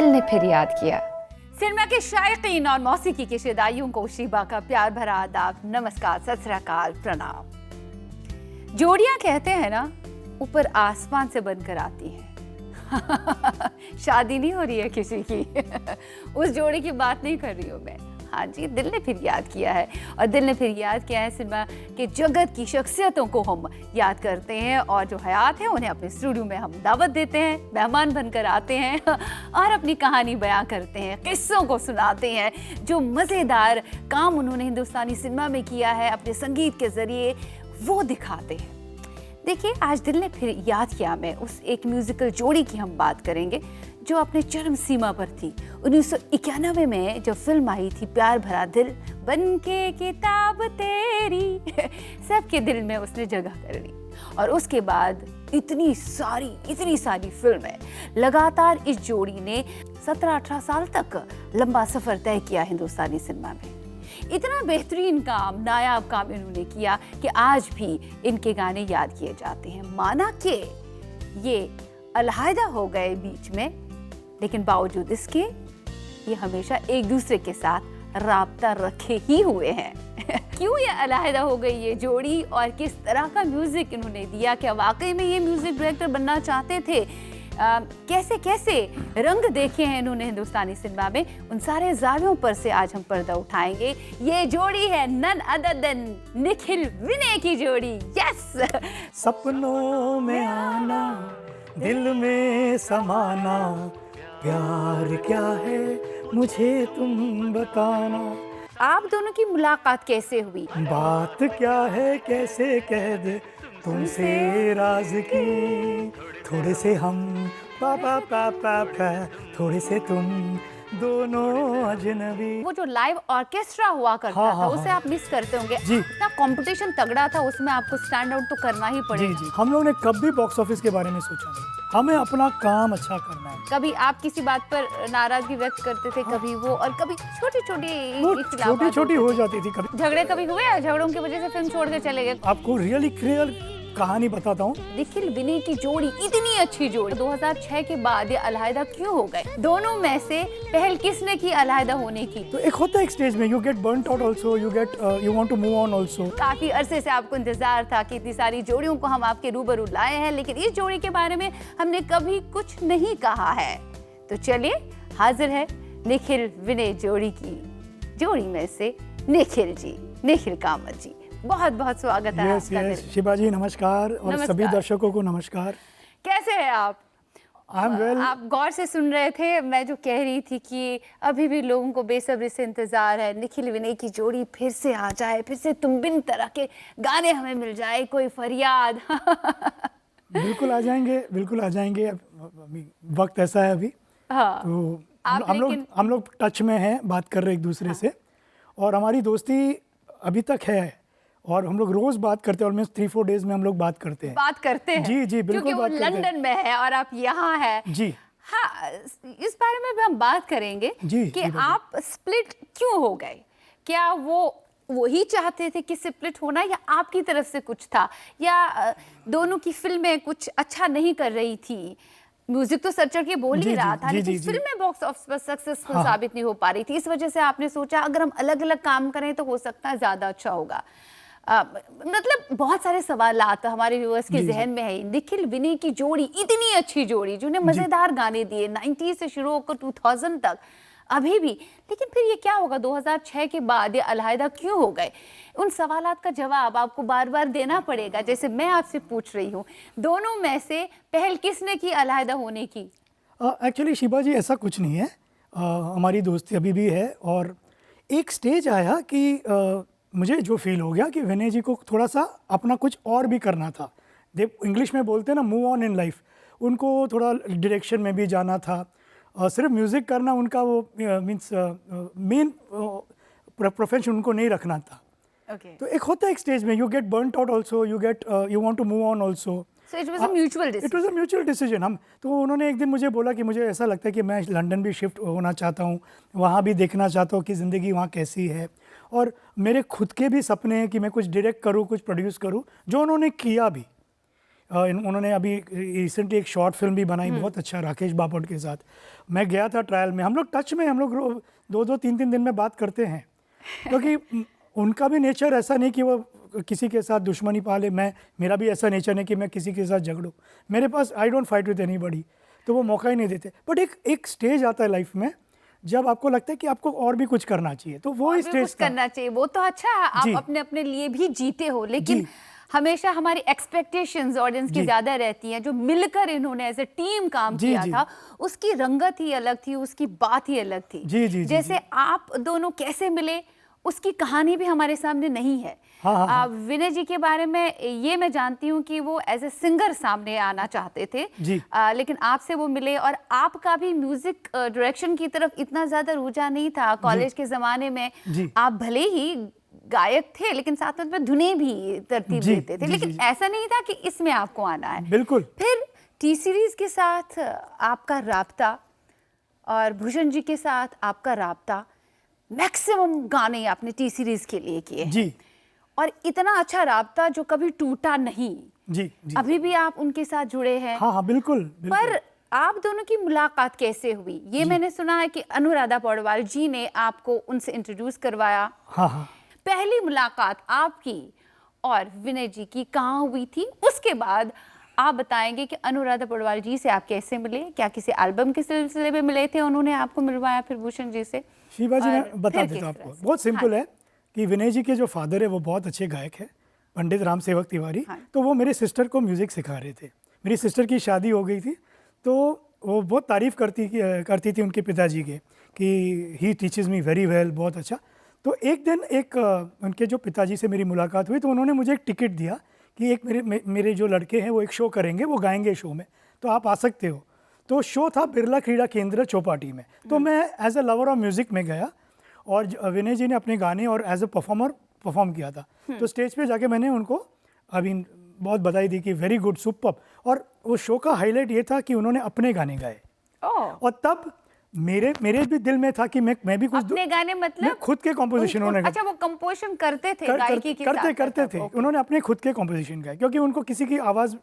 दिल ने फिर याद किया। सिनेमा के शायकीन और मौसीकी के शदाइयों को शीबा का प्यार भरा आदाब, नमस्कार, सत श्री अकाल, प्रणाम। जोड़ियां कहते हैं ना, ऊपर आसमान से बनकर आती हैं। शादी नहीं हो रही है किसी की। उस जोड़ी की बात नहीं कर रही हूँ मैं। हाँ जी, दिल ने फिर याद किया है, और दिल ने फिर याद किया है सिनेमा के जगत की शख्सियतों को हम याद करते हैं, और जो हयात है उन्हें अपने स्टूडियो में हम दावत देते हैं, मेहमान बनकर आते हैं और अपनी कहानी बयां करते हैं, किस्सों को सुनाते हैं। जो मज़ेदार काम उन्होंने हिंदुस्तानी सिनेमा में किया है अपने संगीत के ज़रिए, वो दिखाते हैं। देखिए, आज दिल ने फिर याद किया में उस एक म्यूजिकल जोड़ी की हम बात करेंगे जो अपने चरम सीमा पर थी। 1991 में जब फिल्म आई थी प्यार भरा दिल, बनके किताब तेरी, सबके दिल में उसने जगह कर ली। और उसके बाद इतनी सारी फिल्में, लगातार इस जोड़ी ने 17-18 साल तक लंबा सफर तय किया हिंदुस्तानी सिनेमा में। इतना बेहतरीन काम, नायाब काम इन्होंने किया कि आज भी इनके गाने याद किए जाते हैं। माना कि ये अलहदा हो गए बीच में, लेकिन बावजूद इसके ये हमेशा एक दूसरे के साथ राब्ता रखे ही हुए हैं। क्यों ये अलहदा हो गई ये जोड़ी, और किस तरह का म्यूजिक इन्होंने दिया? क्या वाकई में ये म्यूजिक डायरेक्टर बनना चाहते थे? कैसे कैसे रंग देखे हैं इन्होंने हिंदुस्तानी सिनेमा में, उन सारे जावियों पर से आज हम पर्दा उठाएंगे। ये जोड़ी है नन अदर देन निखिल विनय की जोड़ी। यस, सपनों में आना, दिल में समाना, प्यार क्या है मुझे तुम बताना। आप दोनों की मुलाकात कैसे हुई? बात क्या है कैसे कह दे तुमसे राज की, थोड़े से हम पापा पापा, थोड़े से तुम, दोनों अजनबी। वो जो लाइव ऑर्केस्ट्रा हुआ करता था, उसे आप मिस करते होंगे। जी। इतना कंपटीशन तगड़ा था, उसमें आपको स्टैंड आउट तो करना ही पड़ेगा। जी, हम लोगों ने कभी बॉक्स ऑफिस के बारे में सोचा नहीं, हमें अपना काम अच्छा करना है। कभी आप किसी बात पर नाराजगी व्यक्त करते थे, कभी वो, और कभी छोटी हो जाती थी। कभी झगड़े कभी हुए? झगड़ों की वजह से फिल्म छोड़ के चले गए? आपको रियल कहानी बताता हूँ। निखिल विनय की जोड़ी इतनी अच्छी जोड़ी, 2006 के बाद ये अलहदा क्यों हो गए? दोनों में से पहल किसने की अलहदा होने की? तो एक होता है एक स्टेज में, you get burned out also, you want to move on also. काफी अरसे से आपको इंतजार था कि इतनी सारी जोड़ियों को हम आपके रूबरू लाए हैं, लेकिन इस जोड़ी के बारे में हमने कभी कुछ नहीं कहा है। तो चलिए, हाजिर है निखिल विनय जोड़ी की जोड़ी में से निखिल जी, निखिल कामत जी। बहुत बहुत स्वागत है आपका। शिबा जी नमस्कार, और सभी दर्शकों को नमस्कार। कैसे हैं आप? well. आप गौर से सुन रहे थे, मैं जो कह रही थी कि अभी भी लोगों को बेसब्री से इंतजार है निखिल विनय की जोड़ी फिर से आ जाए, फिर से तुम बिन तरह के गाने हमें मिल जाए, कोई फरियाद। बिल्कुल आ जाएंगे। वक्त ऐसा है अभी। हाँ, तो हम लोग टच में हैं, बात कर रहे एक दूसरे से, और हमारी दोस्ती अभी तक है, और हम लोग रोज बात करते हैं, ऑलमोस्ट 3-4 डेज में हम लोग बात करते हैं। जी बिल्कुल, क्योंकि वो लंदन में है और आप यहाँ हैं। जी हाँ, इस बारे में भी हम बात करेंगे कि आप स्प्लिट क्यों हो गए। क्या वो ही चाहते थे कि स्प्लिट होना, या आपकी तरफ से कुछ था, या दोनों की फिल्में कुछ अच्छा नहीं कर रही थी? म्यूजिक तो सर चढ़ के बोल ही रहा था, लेकिन फिल्में बॉक्स ऑफिस पर सक्सेसफुल साबित नहीं हो पा रही थी। इस वजह से आपने सोचा अगर हम अलग अलग काम करें तो हो सकता है ज्यादा अच्छा होगा। मतलब बहुत सारे सवाल हमारे व्यूअर्स के जहन में है। निखिल विनय की जोड़ी इतनी अच्छी जोड़ी, जिन्हें मजेदार गाने दिए 90 से शुरू होकर 2000 तक, अभी भी, लेकिन फिर ये क्या होगा 2006 के बाद ये अलहदा क्यों हो गए? उन सवालात का जवाब आपको बार बार देना पड़ेगा, जैसे मैं आपसे पूछ रही हूँ। दोनों में से पहल किसने की अलहदा होने की? एक्चुअली शिबा जी ऐसा कुछ नहीं है, हमारी दोस्ती अभी भी है, और एक स्टेज आया कि मुझे जो फील हो गया कि विनय जी को थोड़ा सा अपना कुछ और भी करना था। इंग्लिश में बोलते हैं ना, मूव ऑन इन लाइफ। उनको थोड़ा डायरेक्शन में भी जाना था, सिर्फ म्यूज़िक करना उनका वो मीन्स मेन प्रोफेशन उनको नहीं रखना था। तो एक होता है एक स्टेज में, you get burned out also, you want to move on also. So it was a mutual decision. It was a mutual decision. तो उन्होंने एक दिन मुझे बोला कि मुझे ऐसा लगता है कि मैं लंदन भी शिफ्ट होना चाहता हूँ, वहाँ भी देखना चाहता हूँ कि ज़िंदगी वहाँ कैसी है, और मेरे खुद के भी सपने हैं कि मैं कुछ डायरेक्ट करूँ, कुछ प्रोड्यूस करूँ, जो उन्होंने किया भी। उन्होंने अभी रिसेंटली एक शॉर्ट फिल्म भी बनाई, बहुत अच्छा, राकेश बापट के साथ। मैं गया था ट्रायल में, हम लोग टच में, हम लोग 2-3 दिन में बात करते हैं, क्योंकि उनका भी नेचर ऐसा नहीं कि वो किसी के साथ दुश्मनी पाले, मेरा भी ऐसा नेचर नहीं कि मैं किसी के साथ झगड़ूँ। मेरे पास I don't fight with anybody, तो वो मौका ही नहीं देते। बट एक स्टेज आता है लाइफ में जब आपको लगता है कि आपको और भी कुछ करना चाहिए, तो वो स्टेज करना चाहिए, वो तो अच्छा है, आप अपने अपने लिए भी जीते हो, लेकिन हमेशा हमारी एक्सपेक्टेशंस ऑडियंस की ज्यादा रहती हैं। जो मिलकर इन्होंने एज ए टीम काम किया था, उसकी रंगत ही अलग थी, उसकी बात ही अलग थी। जैसे आप दोनों कैसे मिले, उसकी कहानी भी हमारे सामने नहीं है। विनय जी के बारे में ये मैं जानती हूँ कि वो एज ए सिंगर सामने आना चाहते थे, लेकिन आपसे वो मिले, और आपका भी म्यूजिक डायरेक्शन की तरफ इतना ज्यादा रुझान नहीं था कॉलेज के जमाने में। आप भले ही गायक थे, लेकिन साथ में धुनें भी तरतीब देते थे, लेकिन ऐसा नहीं था कि इसमें आपको आना है। बिल्कुल। फिर टी सीरीज के साथ आपका राब्ता और भूषण जी के साथ आपका राब्ता, मैक्सिमम गाने आपने टी सीरीज के लिए किए जी, और इतना अच्छा राब्ता जो कभी टूटा नहीं जी। अभी भी आप उनके साथ जुड़े हैं। हाँ, बिल्कुल। पर आप दोनों की मुलाकात कैसे हुई? ये मैंने सुना है कि अनुराधा पौडवाल जी ने आपको उनसे इंट्रोड्यूस करवाया। हाँ। पहली मुलाकात आपकी और विनय जी की कहाँ हुई थी? उसके बाद आप बताएंगे कि अनुराधा पौडवाल जी से आप कैसे मिले, क्या किसी एल्बम के सिलसिले में मिले थे, उन्होंने आपको मिलवाया फिर भूषण जी से? शिवा जी, मैं बता देता हूँ आपको, बहुत सिंपल है कि विनय जी के जो फादर है वो बहुत अच्छे गायक है, पंडित राम सेवक तिवारी। तो वो मेरे सिस्टर को म्यूज़िक सिखा रहे थे। मेरी सिस्टर की शादी हो गई थी, तो वो बहुत तारीफ़ करती थी उनके पिताजी के कि he teaches me very well, बहुत अच्छा। तो एक दिन उनके जो पिताजी से मेरी मुलाकात हुई, तो उन्होंने मुझे एक टिकट दिया कि एक मेरे जो लड़के हैं वो एक शो करेंगे, वो गाएंगे शो में, तो आप आ सकते हो। तो शो था बिरला क्रीड़ा केंद्र चौपाटी में। तो मैं as a lover of music में गया, और विनय जी ने अपने गाने और एज ए परफॉर्म किया था। तो स्टेज पे जाके मैंने उनको अभी बहुत बधाई दी कि वेरी गुड, सुपर्ब। और वो शो का हाईलाइट ये था कि उन्होंने अपने गाने गाए, और तब मेरे भी दिल में था कि मैं भी कुछ अपने गाने, मतलब खुद के कॉम्पोजिशन उन्होंने। अच्छा, वो कंपोजिशन करते थे, गायकी के साथ करते थे। उन्होंने अपने खुद के कॉम्पोजिशन गाए, क्योंकि उनको किसी की आवाज़,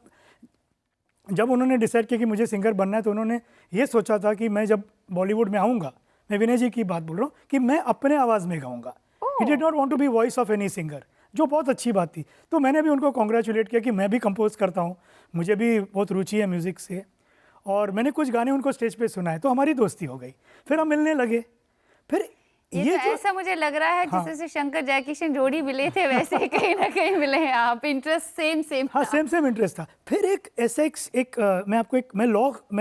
जब उन्होंने डिसाइड किया कि मुझे सिंगर बनना है, तो उन्होंने ये सोचा था कि मैं जब बॉलीवुड में आऊँगा, मैं विनय जी की बात बोल रहा हूँ, कि मैं अपने आवाज़ में गाऊँगा। He did not want to be voice of any singer, जो बहुत अच्छी बात थी। तो मैंने भी उनको कॉन्ग्रेचुलेट किया कि मैं भी कंपोज करता हूँ, मुझे भी बहुत रुचि है म्यूज़िक से, और मैंने कुछ गाने उनको स्टेज पे सुनाए, तो हमारी दोस्ती हो गई, फिर हम मिलने लगे। फिर ये तो ऐसा मुझे लग रहा है जैसे शंकर जयकिशन जोड़ी मिले थे, वैसे कहीं ना कहीं मिले हैं आप, इंटरेस्ट सेम हाँ, सेम इंटरेस्ट था। फिर मैं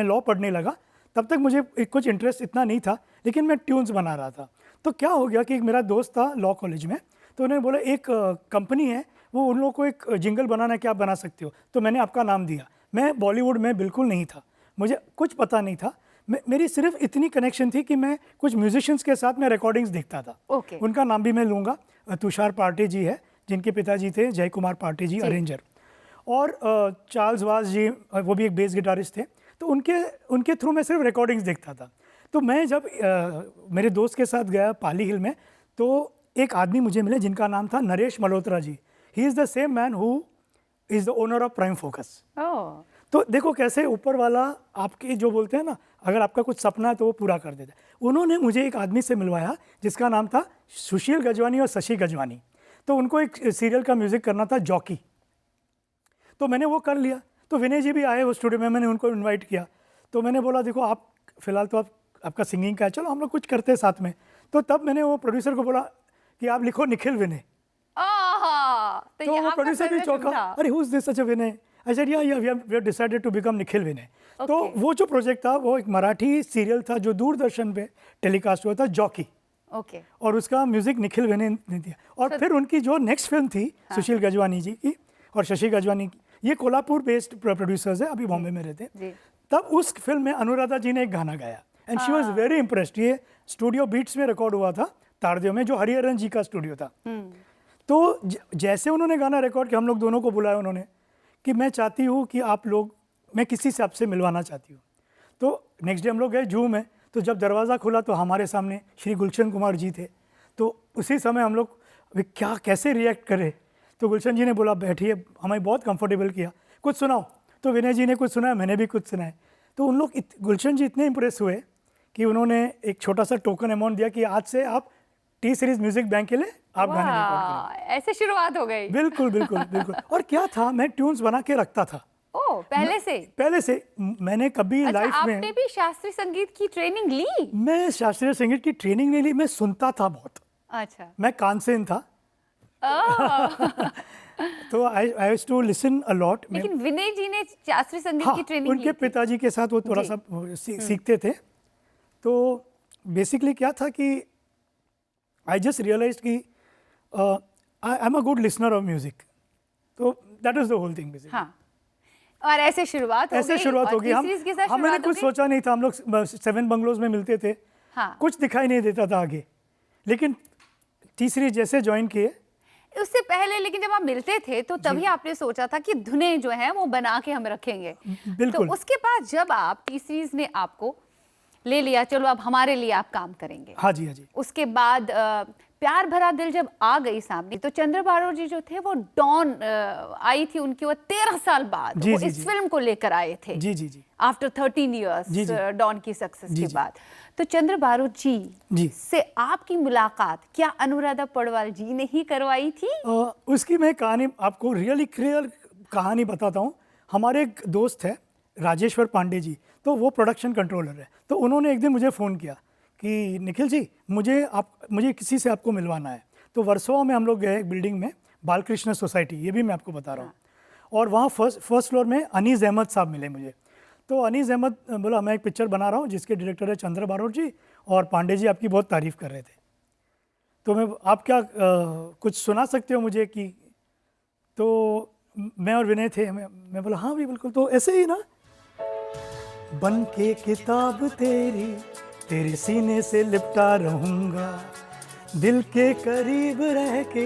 लॉ पढ़ने लगा, तब तक मुझे कुछ इंटरेस्ट इतना नहीं था, लेकिन मैं ट्यून्स बना रहा था। तो क्या हो गया कि एक मेरा दोस्त था लॉ कॉलेज में, तो उन्होंने बोला एक कंपनी है, वो उन लोगों को एक जिंगल बनाना है, क्या आप बना सकते हो? तो मैंने आपका नाम दिया। मैं बॉलीवुड में बिल्कुल नहीं था, मुझे कुछ पता नहीं था, मेरी सिर्फ इतनी कनेक्शन थी कि मैं कुछ म्यूजिशियंस के साथ मैं रिकॉर्डिंग्स देखता था। उनका नाम भी मैं लूँगा, तुषार पार्टे जी है, जिनके पिताजी थे जय कुमार पार्टे जी, अरेंजर, और चार्ल्स वास जी, वो भी एक बेस गिटारिस्ट थे। तो उनके थ्रू मैं सिर्फ रिकॉर्डिंग्स देखता था। तो मैं जब मेरे दोस्त के साथ गया पाली हिल में, तो एक आदमी मुझे मिले जिनका नाम था Naresh Malhotra ji. He is the same man who is the owner of Prime Focus. तो देखो कैसे ऊपर वाला आपके जो बोलते हैं ना, अगर आपका कुछ सपना है तो वो पूरा कर देता है। उन्होंने मुझे एक आदमी से मिलवाया जिसका नाम था सुशील गजवानी और शशि गजवानी। तो उनको एक सीरियल का म्यूज़िक करना था, जॉकी। तो मैंने वो कर लिया। तो विनय जी भी आए उस स्टूडियो में, मैंने उनको इन्वाइट किया। तो मैंने बोला देखो आप फिलहाल तो आपका सिंगिंग का है, चलो हम लोग कुछ करते हैं साथ में। तो तब मैंने वो प्रोड्यूसर को बोला कि आप लिखो निखिल विनय। तो वो प्रोड्यूसर भी चौंका, अरे who is this such a Vinay? I said, yeah, we have decided to become Nikhil Vinay. तो वो जो प्रोजेक्ट था वो एक मराठी सीरियल था जो दूरदर्शन पे टेलीकास्ट हुआ था, जॉकी। और उसका म्यूजिक निखिल विनय ने दिया। और फिर उनकी जो नेक्स्ट फिल्म थी सुशील गजवानी जी की और शशि गजवानी की, ये कोल्हापुर बेस्ड प्रोड्यूसर्स है, अभी बॉम्बे में रहते हैं। तब उस फिल्म में अनुराधा जी ने एक गाना गाया, and she was very impressed. ये स्टूडियो बीट्स में रिकॉर्ड हुआ था तारदेव में, जो हरिहरन जी का स्टूडियो था। तो जैसे उन्होंने गाना रिकॉर्ड किया, हम लोग दोनों को बुलाया उन्होंने कि मैं चाहती हूँ कि आप लोग, मैं किसी से आपसे मिलवाना चाहती हूँ। तो नेक्स्ट डे हम लोग गए जू में। तो जब दरवाज़ा खुला तो हमारे सामने श्री गुलशन कुमार जी थे। तो उसी समय हम लोग क्या कैसे रिएक्ट करें। तो गुलशन जी ने बोला बैठिए, हमें बहुत कंफर्टेबल किया। कुछ सुनाओ। तो विनय जी ने कुछ सुनाया, मैंने भी कुछ सुनाया। तो उन लोग गुलशन जी इतने इंप्रेस हुए कि उन्होंने एक छोटा सा टोकन अमाउंट दिया कि आज से आप टी सीरीज म्यूजिक बैंक के लिए आप गाने रिकॉर्ड करें। ऐसे शुरुआत हो गई। बिल्कुल बिल्कुल बिल्कुल। और क्या था, मैं ट्यून्स बना के रखता था। ओह, पहले से मैंने कभी अच्छा, लाइफ में, आपने भी शास्त्रीय संगीत की ट्रेनिंग ली? मैं शास्त्रीय संगीत की ट्रेनिंग नहीं ली, मैं सुनता था बहुत। अच्छा। मैं कानसेन था। ओह। तो I used to listen a lot. लेकिन विनय जी ने शास्त्रीय संगीत हाँ, की ट्रेनिंग उनके पिताजी के साथ वो थोड़ा सा सीखते थे। तो बेसिकली क्या था कि आई जस्ट रियलाइज कि I am a good listener of music. तो that is the whole thing basically. हाँ, और ऐसे शुरुआत हो गई। हमने कुछ सोचा नहीं था। हम लोग 7 बंगलोज में मिलते थे। हाँ। कुछ दिखाई नहीं देता था आगे, लेकिन तीसरी जैसे ज्वाइन किए उससे पहले, लेकिन जब आप मिलते थे तो तभी आपने सोचा था कि धुनें जो हैं वो बना के हम रखेंगे। बिल्कुल। तो उसके बाद जब आप टी सीरीज ने आपको ले लिया, चलो अब हमारे लिए आप काम करेंगे। हाँ जी, हाँ जी। उसके बाद प्यार भरा दिल जब आ गई सामने, तो चंद्र बारोट जी जो थे वो डॉन आई थी उनकी, वो 13 साल बाद जी, वो जी, इस जी। फिल्म को लेकर आए थे। जी जी जी। आफ्टर 13 इयर्स जी, जी। डॉन की सक्सेस जी, के जी। बाद। तो चंद्र बारोट जी। जी से आपकी मुलाकात क्या अनुराधा पौडवाल जी ने ही करवाई थी? उसकी मैं कहानी आपको रियली क्लियर कहानी बताता हूँ। हमारे एक दोस्त है राजेश्वर पांडे जी, तो वो प्रोडक्शन कंट्रोलर है। तो उन्होंने एक दिन मुझे फ़ोन किया कि निखिल जी, मुझे किसी से आपको मिलवाना है। तो वर्सोवा में हम लोग गए एक बिल्डिंग में, बालकृष्ण सोसाइटी, ये भी मैं आपको बता रहा हूँ। और वहाँ फर्स्ट फ्लोर में अनीस अहमद साहब मिले मुझे। तो अनीस अहमद बोला मैं एक पिक्चर बना रहा हूँ जिसके डायरेक्टर है चंद्र बारोट जी, और पांडे जी आपकी बहुत तारीफ़ कर रहे थे। तो आप क्या कुछ सुना सकते हो मुझे कि? तो मैं और विनय थे। मैं बोला हाँ भी बिल्कुल। तो ऐसे ही ना, बन के किताब तेरे सीने से लिपटा रहूँगा, दिल के करीब रह के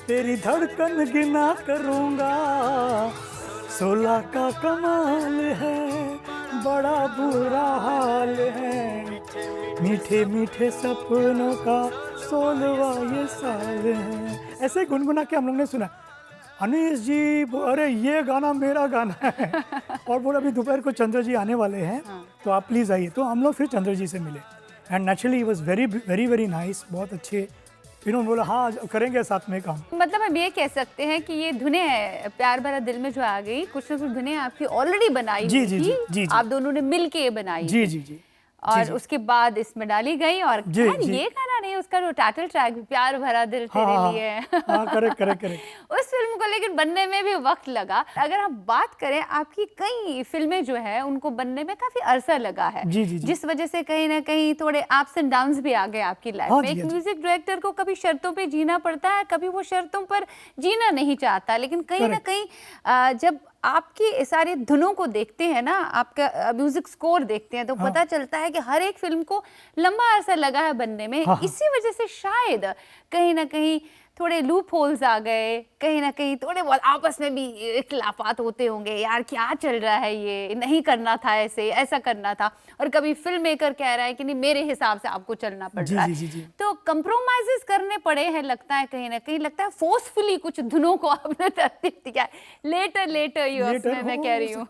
तेरी धड़कन गिना करूँगा, 16 का कमाल है, बड़ा बुरा हाल है, मीठे मीठे सपनों का 16वां ये साल है। ऐसे गुनगुना के हम लोग ने सुना। अनीस जी अरे ये गाना मेरा गाना है। और बोला अभी दोपहर को चंद्र जी आने वाले हैं, तो आप प्लीज़ आइए। तो हम लोग फिर चंद्र जी से मिले and naturally he was very very very nice, बहुत अच्छे। इन्होंने बोला हाँ करेंगे साथ में काम। मतलब हम ये कह सकते हैं कि ये धुनें प्यार भरा दिल में जो आ गई, कुछ ना कुछ धुनें आपकी ऑलरेडी बनाई जी, हुई जी, थी, जी, जी, जी। आप दोनों ने मिल के बनाई जी थी। जी जी। और जी। उसके बाद इसमें डाली गई। और जी, खैर जी। ये गाना नहीं, उसका जो टाइटल ट्रैक भी प्यार भरा दिल तेरे हाँ, लिए है। हाँ करेक्ट। उस फिल्म को लेकिन बनने में भी वक्त लगा। अगर हम बात करें, आपकी कई फिल्में जो है उनको बनने में काफी अरसा लगा है। जी, जी, जी। जिस वजह से कहीं ना कहीं थोड़े अप्स एंड डाउन्स भी आ गए आपकी लाइफ हाँ में। जी, एक हाँ जी। म्यूजिक डायरेक्टर को कभी शर्तों पे जीना पड़ता है, कभी वो शर्तों पर जीना नहीं चाहता। लेकिन कहीं ना Correct. कहीं जब आपकी सारी धुनों को देखते हैं ना, आपका म्यूजिक स्कोर देखते हैं, तो पता चलता है कि हर एक फिल्म को लंबा अरसा लगा है बनने में। हाँ। इसी वजह से शायद कहीं ना कहीं थोड़े लूप होल्स आ गए, कहीं ना कहीं थोड़े बहुत आपस में भी इख्तिलाफात होते होंगे, यार क्या चल रहा है, ये नहीं करना था, ऐसे ऐसा करना था। और कभी फिल्म मेकर कह रहा है कि नहीं मेरे हिसाब से आपको चलना पड़ रहा है। जी। तो कंप्रोमाइजेस करने पड़े हैं, लगता है कहीं ना कहीं, लगता है फोर्सफुली कुछ धुनों को आपने तरतीब दिया है। लेटर यूर्स में मैं कह रही हूँ।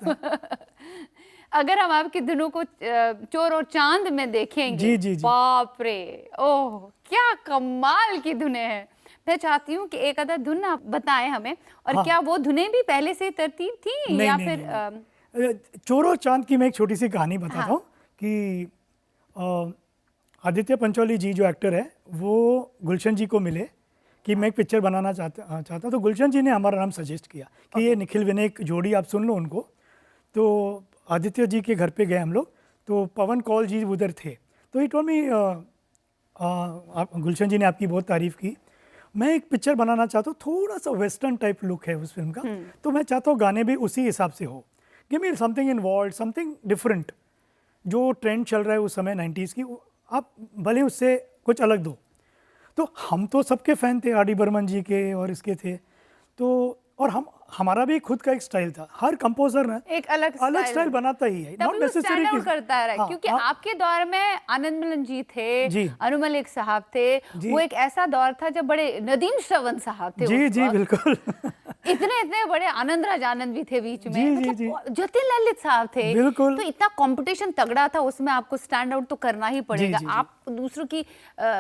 अगर हम आपकी धुनों को चोर और चांद में देखेंगे, जी। बाप रे, ओह क्या कमाल की धुनें हैं। मैं चाहती हूँ कि एक आधा धुन आप बताएं हमें। और हाँ। क्या वो धुनें भी पहले से तरतीब थी नहीं, या नहीं, फिर नहीं। चोर और चांद की मैं एक छोटी सी कहानी बताता हाँ। हूँ कि आदित्य पंचोली जी जो एक्टर है, वो गुलशन जी को मिले कि मैं एक पिक्चर बनाना चाहता। तो गुलशन जी ने हमारा नाम सजेस्ट किया कि ये निखिल विनय एक जोड़ी आप सुन लो उनको। तो आदित्य जी के घर पे गए हम लोग, तो पवन कौल जी उधर थे। तो ही टोल्ड मी गुलशन जी ने आपकी बहुत तारीफ़ की, मैं एक पिक्चर बनाना चाहता हूँ, थोड़ा सा वेस्टर्न टाइप लुक है उस फिल्म का, तो मैं चाहता हूँ गाने भी उसी हिसाब से हो, give me something involve, something different. जो ट्रेंड चल रहा है उस समय 90s की, आप भले उससे कुछ अलग दो। तो हम तो सबके फ़ैन थे, आर डी बर्मन जी के और इसके थे। तो और हमारा भी खुद का एक स्टाइल था। हर कंपोजर ना एक अलग स्टाइल बनाता ही है, तब वो स्टैंड आउट करता है। हाँ, क्योंकि हाँ, आपके दौर में आनंद मिलन जी थे, जी। अनु मलिक साहब थे। जी। वो एक ऐसा दौर था जब बड़े नदीम श्रवण साहब थे जी उस जी वक्त। बिल्कुल। इतने इतने बड़े आनंद राज आनंद भी थे बीच में, जी, मतलब जी। जतिन ललित साहब थे, बिल्कुल। तो इतना कंपटीशन तगड़ा था, उसमें आपको स्टैंड आउट तो करना ही पड़ेगा। जी। आप दूसरों की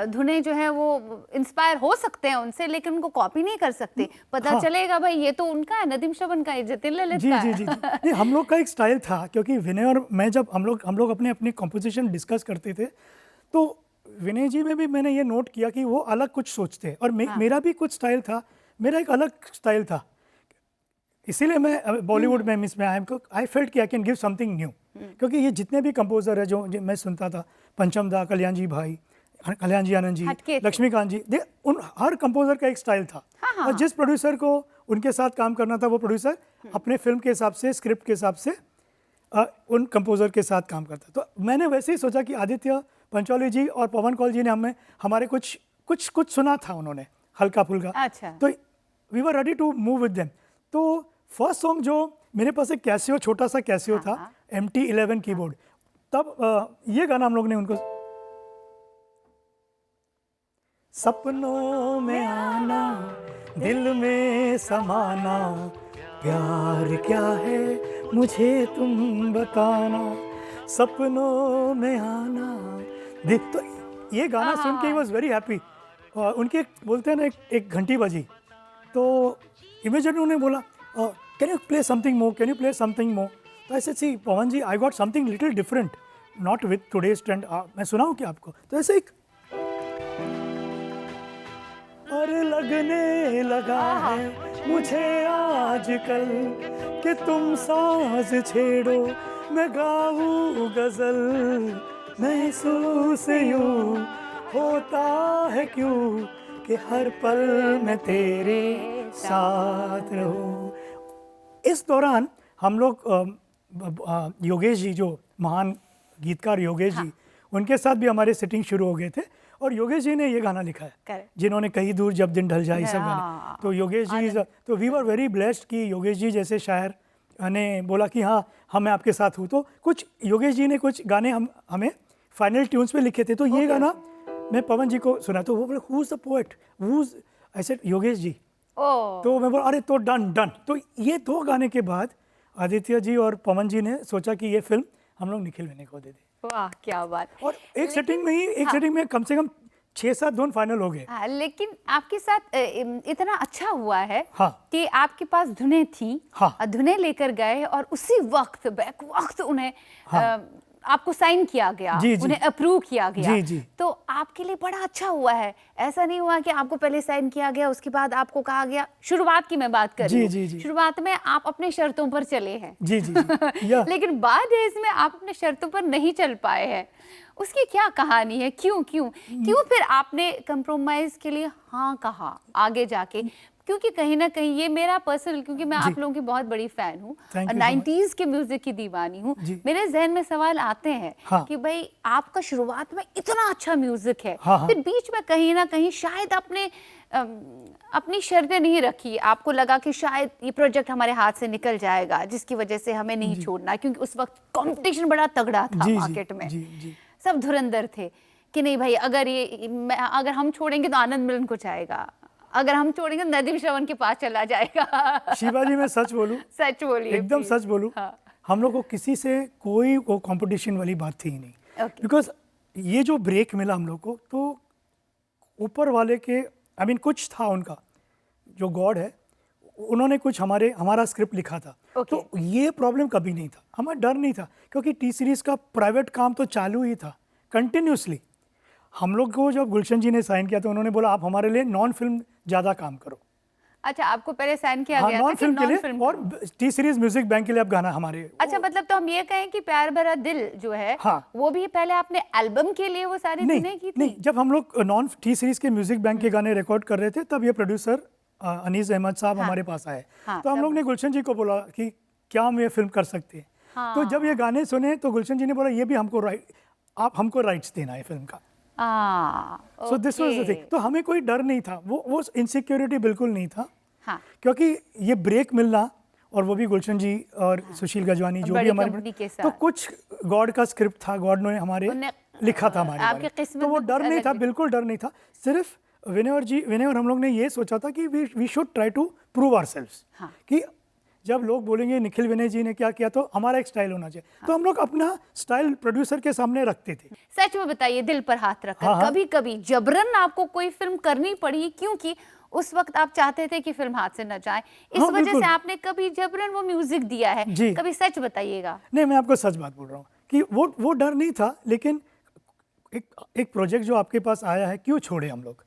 धुनें जो है वो इंस्पायर हो सकते हैं उनसे, लेकिन उनको कॉपी नहीं कर सकते। पता हाँ। चलेगा भाई ये तो उनका है, नदीम श्रवण का है, जतिन ललित जी का जी है। जी जी नहीं, हम लोग का एक स्टाइल था, क्योंकि विनय और मैं जब हम लोग अपने अपनी कंपोजिशन डिस्कस करते थे, तो विनय जी में भी मैंने ये नोट किया कि वो अलग कुछ सोचते हैं, और हाँ। मेरा भी कुछ स्टाइल था, मेरा एक अलग स्टाइल था। इसीलिए मैं बॉलीवुड में मिस में आई फेल्ट कि I can give something new, क्योंकि ये जितने भी कंपोजर है जो मैं सुनता था, पंचम दा, कल्याण जी भाई, कल्याण जी आनंद जी, हटके थे। लक्ष्मीकांत जी, उन हर कंपोजर का एक स्टाइल था। हाँ, और जिस प्रोड्यूसर को उनके साथ काम करना था, वो प्रोड्यूसर अपने फिल्म के हिसाब से, स्क्रिप्ट के हिसाब से उन कंपोजर के साथ काम करता। तो मैंने वैसे ही सोचा कि आदित्य पंचोली जी और पवन कौल जी ने हमारे कुछ सुना था उन्होंने, हल्का फुल्का। अच्छा। तो we were ready to move with them. तो फर्स्ट सॉन्ग जो मेरे पास एक कैसियो, छोटा सा कैसियो था, MT11 कीबोर्ड, तब ये गाना हम लोग ने उनको, सपनों में आना, दिल में समाना, प्यार क्या है मुझे तुम बताना, सपनों में आना तो ये गाना सुन के ही वॉज वेरी हैप्पी। उनके बोलते हैं ना, एक घंटी बजी, तो इमीडिएटली उन्होंने बोला can you play something more, can you play something more. तो ऐसे see Pawan ji, I got something little different, not with today's trend, मैं सुनाऊँ क्या आपको? तो ऐसे एक और लगने लगा है मुझे आजकल कि तुम साज छेड़ो मैं गाऊं गजल, महसूस यूं होता है क्यों कि हर पल मैं तेरे साथ रहूं। इस दौरान हम लोग योगेश जी, जो महान गीतकार योगेश जी, उनके साथ भी हमारे सेटिंग शुरू हो गए थे, और योगेश जी ने ये गाना लिखा है, जिन्होंने कहीं दूर जब दिन ढल जाए, सब गाने। तो योगेश जी, तो वी वर वेरी ब्लेस्ड कि योगेश जी जैसे शायर ने बोला कि हाँ मैं आपके साथ हूँ। तो कुछ योगेश जी ने कुछ गाने हमें फाइनल ट्यून्स पे लिखे थे। तो ये गाना मैं पवन जी को सुना, तो वो बोले who is the poet, I said Yogesh ji. तो मैं बोला अरे तो डन। तो ये दो गाने के बाद आदित्य जी और पवन जी ने सोचा कि ये फिल्म हम लोग निखिल विनय को दे दें। वाह क्या बात। और एक सेटिंग में ही, एक सेटिंग में कम से कम 6-7 धुन फाइनल हो गए। लेकिन आपके साथ इतना अच्छा हुआ है कि आपके पास धुनें थी, धुनें लेकर गए और उसी वक्त बैक वक्त उन्हें आपको साइन किया गया, उन्हें अप्रूव किया गया। तो आपके लिए बड़ा अच्छा हुआ है। ऐसा नहीं हुआ कि आपको पहले साइन किया गया, उसके बाद आपको कहा गया, शुरुआत की मैं बात कर रही हूँ, शुरुआत में आप अपने शर्तों पर चले हैं, लेकिन बाद में आप अपने शर्तों पर नहीं चल पाए हैं। उसकी क्या कहानी है? क्यों फिर आपने कंप्रोमाइज के लिए हाँ कहा आगे जाके? क्योंकि कहीं ना कहीं ये मेरा पर्सनल, क्योंकि मैं आप लोगों की बहुत बड़ी फैन हूँ और 90s के म्यूजिक की दीवानी हूँ, मेरे जहन में सवाल आते हैं कि भाई आपका शुरुआत में इतना अच्छा म्यूजिक है, फिर बीच में कहीं ना कहीं शायद अपनी शर्तें नहीं रखी, आपको लगा कि शायद ये प्रोजेक्ट हमारे हाथ से निकल जाएगा, जिससे वजह से हमें नहीं छोड़ना, क्योंकि उस वक्त कंपटीशन बड़ा तगड़ा था मार्केट में, सब धुरंधर थे कि नहीं भाई अगर हम छोड़ेंगे तो आनंद मिलन कुछ आएगा, अगर हम छोड़ेंगे तो नदीम श्रवण के पास चला जाएगा। शिवाजी मैं सच बोलूं, सच बोलिए, एकदम सच बोलूं, हम लोग को किसी से कोई वो कंपटीशन वाली बात थी ही नहीं, बिकॉज ये जो ब्रेक मिला हम लोग को, तो ऊपर वाले के कुछ था, उनका जो गॉड है, उन्होंने कुछ हमारा स्क्रिप्ट लिखा था। तो ये प्रॉब्लम कभी नहीं था, हमारा डर नहीं था, क्योंकि टी सीरीज का प्राइवेट काम तो चालू ही था कंटिन्यूसली। हम लोग को जब गुलशन जी ने साइन किया तो उन्होंने बोला आप हमारे लिए नॉन फिल्म ज़्यादा काम करो। अच्छा, आपको पहले साइन किया गया नॉन था फिल्म के लिए, और टी सीरीज म्यूजिक बैंक के लिए आप गाना हमारे। अच्छा, मतलब तो हम ये कहें कि प्यार भरा दिल जो है, वो भी पहले आपने एल्बम के लिए वो सारी धुनें की थी? नहीं, जब हम लोग नॉन टी सीरीज के म्यूजिक बैंक के गाने रिकॉर्ड कर रहे थे, तब ये प्रोड्यूसर अनीस अहमद साहब हमारे पास आए। तो हम लोग ने गुलशन जी को बोला कि क्या हम ये फिल्म कर सकते हैं। तो जब ये गाने सुने तो गुलशन जी ने बोला ये भी आप हमको राइट्स देना है फिल्म का। So this was the thing. तो हमें कोई डर नहीं था, वो इनसिक्योरिटी बिल्कुल नहीं था, क्योंकि ये ब्रेक मिलना, और वो भी गुलशन जी और सुशील गजवानी जो भी हमारे, तो कुछ गॉड का स्क्रिप्ट था, गॉड ने हमारे लिखा था हमारे बारे में, तो वो डर नहीं था, बिल्कुल डर नहीं था। सिर्फ विनय और हम लोग ने ये सोचा था कि we should try to prove ourselves हाँ। कि जब लोग बोलेंगे निखिल विनय जी ने क्या किया तो हमारा एक स्टाइल होना चाहिए। तो हम लोग अपना स्टाइल प्रोड्यूसर के सामने रखते थे। सच में बताइए, दिल पर हाथ रखकर, हाँ, हाँ। कभी कभी जबरन आपको कोई फिल्म करनी पड़ी क्योंकि उस वक्त आप चाहते थे कि फिल्म हाथ से न जाए, इस हाँ, वजह बिल्कुल। से आपने कभी जबरन वो म्यूजिक दिया है? जी। कभी सच बताइएगा। नहीं, मैं आपको सच बात बोल रहा हूँ कि वो डर नहीं था, लेकिन एक प्रोजेक्ट जो आपके पास आया है, क्यों छोड़े हम लोग।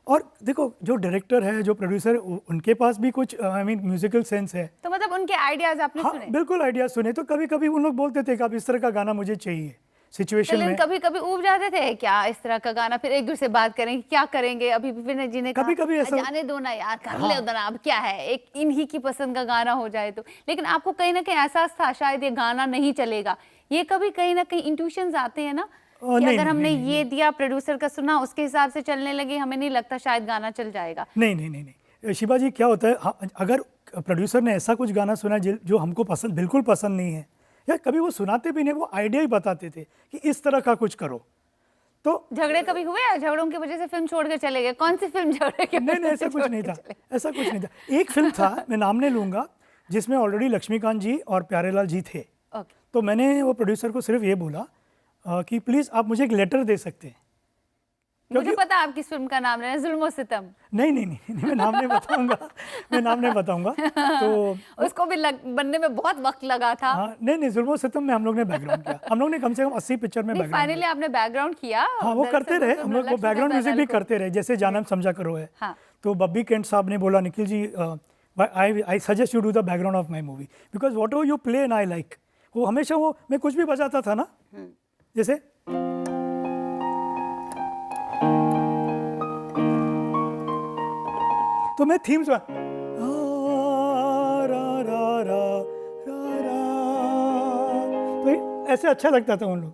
और देखो, जो डायरेक्टर है, जो प्रोड्यूसर, उनके पास भी कुछ म्यूजिकल सेंस है। तो मतलब उनके आइडियाज आपने हाँ, सुने? बिल्कुल आइडिया सुने। तो कभी कभी उन लोग बोलते थे कि आप इस तरह का गाना मुझे चाहिए सिचुएशन लेकिन में। कभी कभी ऊब जाते थे क्या इस तरह का गाना? फिर एक दूसरे से बात करेंगे क्या करेंगे। अभी विनय जी ने कहा कभी-कभी ऐसा- जाने दो ना यार, कर हाँ। ले उधर, अब क्या है, एक इन्हीं की पसंद का गाना हो जाए तो। लेकिन आपको कहीं ना कहीं एहसास था शायद ये गाना नहीं चलेगा। ये कभी कहीं ना कहीं इंट्यूशंस आते हैं ना कि नहीं, अगर नहीं, हमने नहीं, ये दिया, प्रोड्यूसर का सुना, उसके हिसाब से चलने लगे, हमें नहीं लगता शायद गाना चल जाएगा। नहीं नहीं नहीं नहीं, शिवा जी क्या होता है, हाँ, अगर प्रोड्यूसर ने ऐसा कुछ गाना सुना जो हमको बिल्कुल पसंद नहीं है, या कभी वो सुनाते भी नहीं, वो आइडिया ही बताते थे कि इस तरह का कुछ करो, तो झगड़े कभी हुए? झगड़ों की वजह से फिल्म छोड़ के चले गए? कौन सी फिल्म झगड़े की नहीं वजह ऐसा से कुछ छोड़ नहीं के था, चले? ऐसा कुछ नहीं था। एक फिल्म था, मैं नाम नहीं लूँगा, जिसमें ऑलरेडी लक्ष्मीकांत जी और प्यारेलाल जी थे। ओके। तो मैंने वो प्रोड्यूसर को सिर्फ ये बोला कि प्लीज़ आप मुझे एक लेटर दे सकते हैं। मुझे पता आपकी फिल्म का नाम है जुल्म और सितम। नहीं नहीं नहीं, नहीं, मैं नाम नहीं बताऊंगा, मैं नाम नहीं बताऊंगा। तो उसको भी बनने में बहुत वक्त लगा था। हाँ, नहीं जुल्म सितम में हम लोग ने बैकग्राउंड किया। हम लोग ने कम से कम 80 पिक्चर में नहीं, बैकग्राउंड फाइनली आपने बैकग्राउंड किया। हाँ, वो करते रहे हम लोग, वो बैकग्राउंड म्यूजिक भी करते रहे, जैसे जानम समझा करो है। हाँ। तो बब्बी केंट साहब ने बोला, Nikhil ji I suggest you do the background of my movie because whatever you play and I like. वो हमेशा वो मैं कुछ भी बजाता था ना, जैसे तो मैं थीम्स में तो ऐसे अच्छा लगता था उन लोग,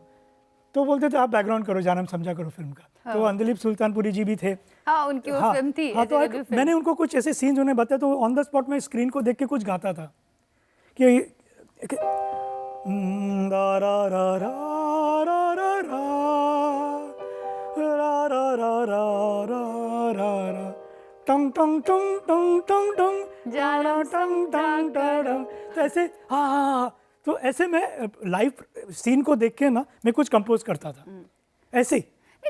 तो बोलते थे आप बैकग्राउंड करो, जानम समझा करो फिल्म का। हाँ। तो अंदलीप सुल्तानपुरी जी भी थे। हाँ, उनकी वो हाँ, फिल्म थी। हाँ, तो ऐसे debut film। मैंने उनको कुछ ऐसे सीन्स उन्हें बताया, तो ऑन द स्पॉट में स्क्रीन को देख के कुछ गाता था कि रा रा रा रा रा रा रा रा रा रा रा रा रा टंग टंग टंग टंग टंग टंग जानम टंग टंग टंग। तो ऐसे हाँ, तो ऐसे मैं लाइव सीन को देख के ना मैं कुछ कंपोज करता था ऐसे ही।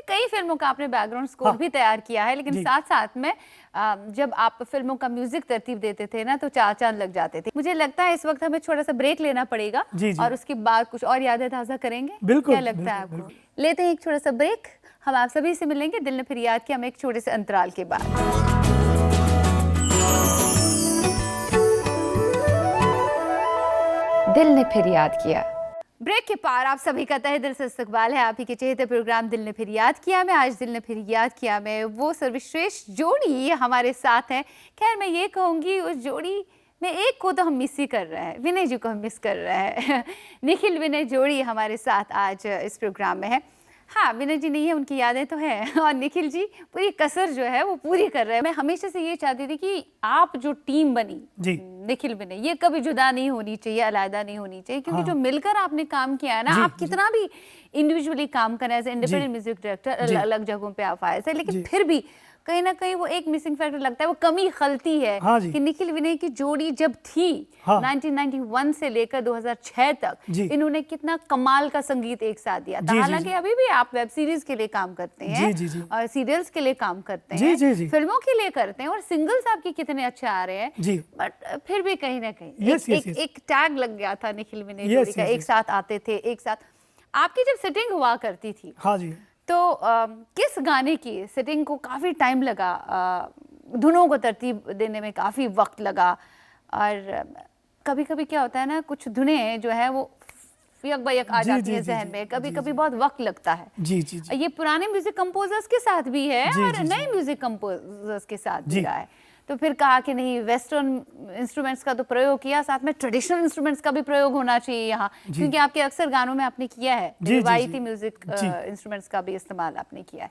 कई फिल्मों का आपने बैकग्राउंड स्कोर हाँ। भी तैयार किया है, लेकिन जी। साथ साथ में जब आप फिल्मों का म्यूजिक तरतीब देते थे ना तो चार चांद लग जाते थे। मुझे लगता है इस वक्त हमें थोड़ा सा ब्रेक लेना पड़ेगा जी, जी। और उसके बाद कुछ और यादें ताज़ा करेंगे। बिल्कुल, क्या लगता है बिल्कुल, आपको? लेते हैं एक छोटा सा ब्रेक। हम आप सभी से मिलेंगे दिल ने फिर याद किया में एक छोटे से अंतराल के बाद। दिल ने फिर याद किया। ब्रेक के पार आप सभी का तहे दिल से इस्तकबाल है आप ही के चहेते प्रोग्राम दिल ने फिर याद किया में। आज दिल ने फिर याद किया में वो सर्वश्रेष्ठ जोड़ी हमारे साथ हैं। खैर मैं ये कहूँगी उस जोड़ी में एक को तो हम मिस ही कर रहे हैं, विनय जी को हम मिस कर रहे हैं। निखिल विनय जोड़ी हमारे साथ आज इस प्रोग्राम में है। हाँ, विनय जी नहीं है, उनकी यादें तो हैं और निखिल जी पूरी कसर जो है वो पूरी कर रहे हैं। मैं हमेशा से ये चाहती थी कि आप जो टीम बनी जी। निखिल विनय, ये कभी जुदा नहीं होनी चाहिए, अलग नहीं होनी चाहिए, क्योंकि हाँ। जो मिलकर आपने काम किया है ना, जी, आप कितना भी इंडिविजुअली काम करें एज इंडिपेंडेंट म्यूजिक डायरेक्टर, जी। अलग जगहों पे आप आए थे, लेकिन जी। फिर भी कहीं ना कहीं वो एक मिसिंग फैक्टर लगता है, वो कमी खलती है हाँ जी। कि निखिल विनय की जोड़ी जब थी हाँ। 1991 से लेकर 2006 तक जी। इन्होंने कितना कमाल का संगीत एक साथ दिया था। जी, जी, हालांकि जी। अभी भी आप वेब सीरीज के लिए काम करते हैं जी, जी, जी। और सीरियल्स के लिए काम करते जी, हैं, जी, जी। फिल्मों के लिए करते हैं और सिंगल्स आपके कितने अच्छे आ रहे हैं, जी। बट फिर भी कहीं ना कहीं Yes, yes, yes. एक टैग लग गया था निखिल विनय Yes, जोड़ी का। yes, एक yes. साथ आते थे, एक साथ आपकी जब सिटिंग हुआ करती थी हाँ जी। तो किस गाने की सिटिंग को काफ़ी टाइम लगा, धुनों को तरतीब देने में काफ़ी वक्त लगा, और कभी कभी क्या होता है ना, कुछ धुनें जो है वो यक बयक आ जी, जाती जी, है जी, जहन जी, में, कभी जी, कभी जी। बहुत वक्त लगता है। जी जी जी। ये पुराने म्यूजिक कंपोजर्स के साथ भी है जी, और जी, जी। नए म्यूजिक कंपोजर्स के साथ भी जी। रहा है। तो फिर कहा कि नहीं, वेस्टर्न इंस्ट्रूमेंट्स का तो प्रयोग किया, साथ में ट्रेडिशनल इंस्ट्रूमेंट्स का भी प्रयोग होना चाहिए यहाँ, जी। क्योंकि आपके अक्सर गानों में आपने किया है जी, जी, रिवायती जी। म्यूजिक जी। इंस्ट्रूमेंट्स का भी इस्तेमाल आपने किया है।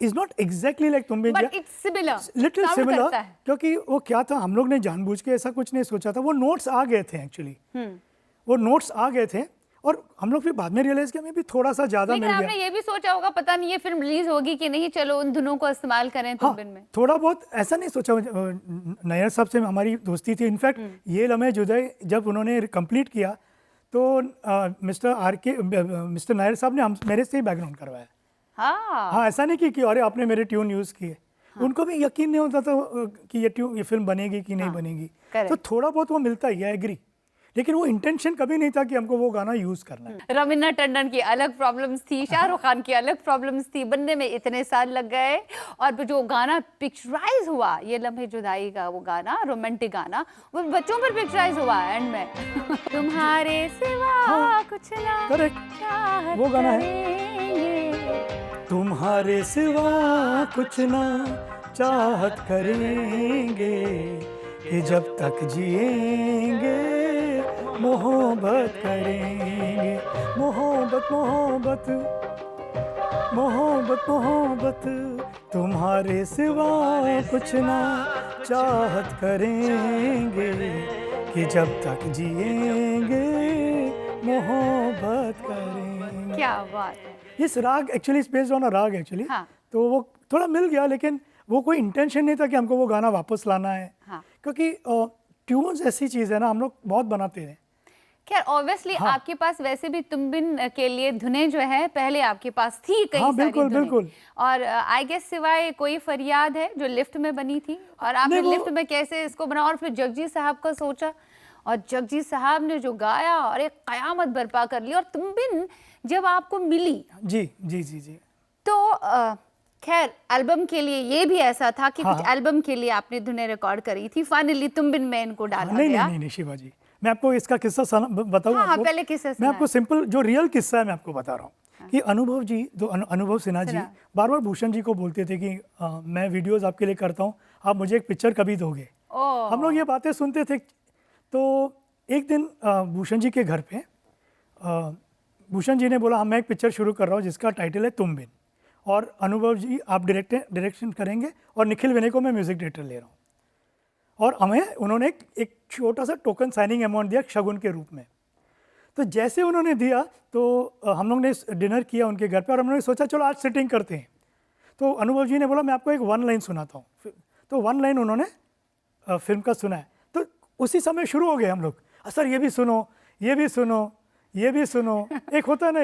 Is not exactly like Tum Bin but it's similar, little sound similar, करता है। क्योंकि वो क्या था, हम लोग ने जानबूझ के ऐसा कुछ नहीं सोचा था, वो नोट्स आ गए थे एक्चुअली, वो नोट्स आ गए थे और हम लोग फिर बाद में रियलाइज किया हमें भी थोड़ा सा ज्यादा लेकिन मिल आपने गया। ये भी सोचा होगा पता नहीं ये फिल्म रिलीज होगी कि नहीं, चलो उन धुनों को इस्तेमाल करें तुम हाँ, बिन में। थोड़ा बहुत ऐसा नहीं सोचा। नैयर साहब से हमारी दोस्ती थी, इनफैक्ट ये लम्हे जुदाई जब उन्होंने कंप्लीट किया तो मिस्टर नायर साहब ने मेरे से ही बैकग्राउंड करवाया। हाँ हाँ, ऐसा नहीं कि अरे आपने मेरे ट्यून यूज़ किए। उनको भी यकीन नहीं होता था कि ये फिल्म बनेगी कि नहीं बनेगी। तो थोड़ा बहुत वो मिलता ही है, एग्री, लेकिन वो इंटेंशन कभी नहीं था कि हमको वो गाना यूज़ करना है। रवीना टंडन की अलग प्रॉब्लम्स थी, शाहरुख खान की अलग प्रॉब्लम्स थी, बनने में इतने साल लग गए और जो गाना पिक्चराइज हुआ, ये लम्हे जुदाई का वो गाना, रोमांटिक गाना, वो बच्चों पर पिक्चराइज हुआ एंड में। तुम्हारे सिवा कुछ ना करेक्ट, वो गाना है, तुम्हारे सिवा कुछ ना चाहत करेंगे कि जब तक जिएंगे मोहब्बत करेंगे, मोहब्बत मोहब्बत मोहब्बत मोहब्बत, तुम्हारे सिवा कुछ ना चाहत करेंगे कि जब तक जिएंगे मोहब्बत करेंगे। क्या बात है। इस राग एक्चुअली बेस्ड ऑन अ राग एक्चुअली। हाँ। तो वो थोड़ा मिल गया, लेकिन वो कोई इंटेंशन नहीं था कि हमको वो गाना वापस लाना है। हाँ। क्योंकि ट्यून्स ऐसी चीज़ है ना, हम लोग बहुत बनाते हैं। खैर ऑब्वियसली आपके पास वैसे भी तुम बिन के लिए धुनें जो है पहले आपके पास थी कई हाँ, सारी बिल्कुल, धुनें। बिल्कुल। और आई गेस सिवाय कोई फरियाद है जो लिफ्ट में बनी थी, और आपने नहीं, वो- लिफ्ट में कैसे इसको बना, और फिर जगजीत साहब का सोचा और जगजीत साहब ने जो गाया और एक कयामत बर्पा कर ली। और तुम बिन जब आपको मिली जी जी जी जी। तो खैर एल्बम के लिए ये भी ऐसा था कि हाँ, कुछ हाँ। एल्बम के लिए आपने धुनें रिकॉर्ड करी थी, फाइनली तुम बिन में इनको डाला नहीं गया। नहीं नहीं शिवा जी, मैं आपको इसका किस्सा बताऊँ हाँ, आपको? पहले किस्सा मैं आपको सुनाएं। सिंपल जो रियल किस्सा है मैं आपको बता रहा हूँ कि अनुभव जी, तो अनुभव सिन्हा जी बार बार भूषण जी को बोलते थे कि मैं वीडियोस आपके लिए करता हूँ, आप मुझे एक पिक्चर कभी दोगे। ओह। हम लोग ये बातें सुनते थे। तो एक दिन भूषण जी के घर पे भूषण जी ने बोला मैं एक पिक्चर शुरू कर रहा हूँ जिसका टाइटल है तुम बिन, और अनुभव जी आप डायरेक्शन करेंगे और निखिल विनय को मैं म्यूजिक डायरेक्टर ले रहा हूँ। और हमें उन्होंने एक छोटा सा टोकन साइनिंग अमाउंट दिया शगुन के रूप में। तो जैसे उन्होंने दिया तो हम लोग ने डिनर किया उनके घर पे और हम लोग ने सोचा चलो आज सिटिंग करते हैं। तो अनुभव जी ने बोला मैं आपको एक वन लाइन सुनाता हूँ। तो वन लाइन उन्होंने फिल्म का सुना है। तो उसी समय शुरू हो गए हम लोग, सर ये भी सुनो, ये भी सुनो, ये भी सुनो। एक होता है ना